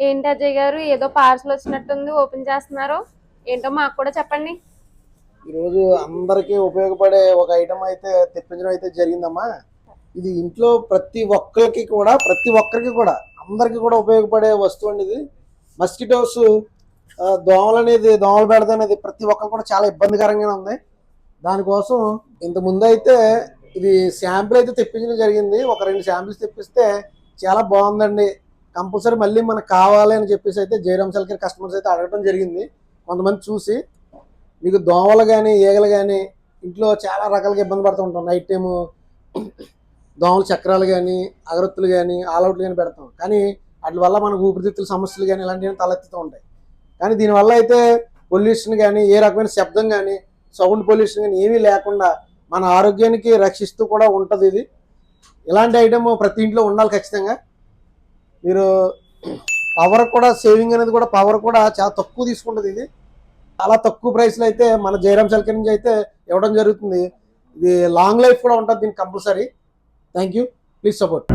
ఏంటి అజయ్ గారు, ఏదో పార్సల్ వచ్చినట్టుంది, ఓపెన్ చేస్తున్నారు. ఏంటో మాకు కూడా చెప్పండి. ఈరోజు అందరికీ ఉపయోగపడే ఒక ఐటమ్ అయితే తెప్పించడం అయితే జరిగిందమ్మా. ఇది ఇంట్లో ప్రతి ఒక్కరికి కూడా అందరికీ కూడా ఉపయోగపడే వస్తువు అండి ఇది. మస్కిటోస్ దోమల బెడద అనేది ప్రతి ఒక్కరు కూడా చాలా ఇబ్బందికరంగానే ఉంది. దానికోసం ఇంత ముందు అయితే ఇది శాంపిల్ అయితే తెప్పించడం జరిగింది. ఒక 2 శాంపిల్స్ తెప్పిస్తే చాలా బాగుందండి, కంపల్సరీ మళ్ళీ మనకు కావాలి అని చెప్పేసి అయితే జయరామ్ సెల్కేర్ కస్టమర్స్ అయితే అడగడం జరిగింది. కొంతమంది చూసి మీకు దోమలు కానీ ఈగలు కానీ ఇంట్లో చాలా రకాలుగా ఇబ్బంది పడుతూ ఉంటాం. నైట్ టైము దోమల చక్రాలు కానీ అగరొత్తులు కానీ ఆల్అవుట్లు కానీ పెడతాం, కానీ వాటి వల్ల మనకు ఊపిరితిత్తుల సమస్యలు కానీ ఇలాంటివి తలెత్తుతూ ఉంటాయి. కానీ దీనివల్ల అయితే పొల్యూషన్ కానీ ఏ రకమైన శబ్దం కానీ సౌండ్ పొల్యూషన్ కానీ ఏమీ లేకుండా మన ఆరోగ్యానికి రక్షిస్తూ కూడా ఉంటుంది ఇది. ఇలాంటి ఐటమ్ ప్రతి ఇంట్లో ఉండాలి ఖచ్చితంగా. మీరు పవర్ కూడా సేవింగ్ అనేది కూడా పవర్ కూడా చాలా తక్కువ తీసుకుంటుంది ఇది. చాలా తక్కువ ప్రైస్లో అయితే మన జయరామ్ సెల్కేర్ నుంచి అయితే ఇవ్వడం జరుగుతుంది. ఇది లాంగ్ లైఫ్ కూడా ఉంటుంది దీనికి compulsory. Thank you, please support.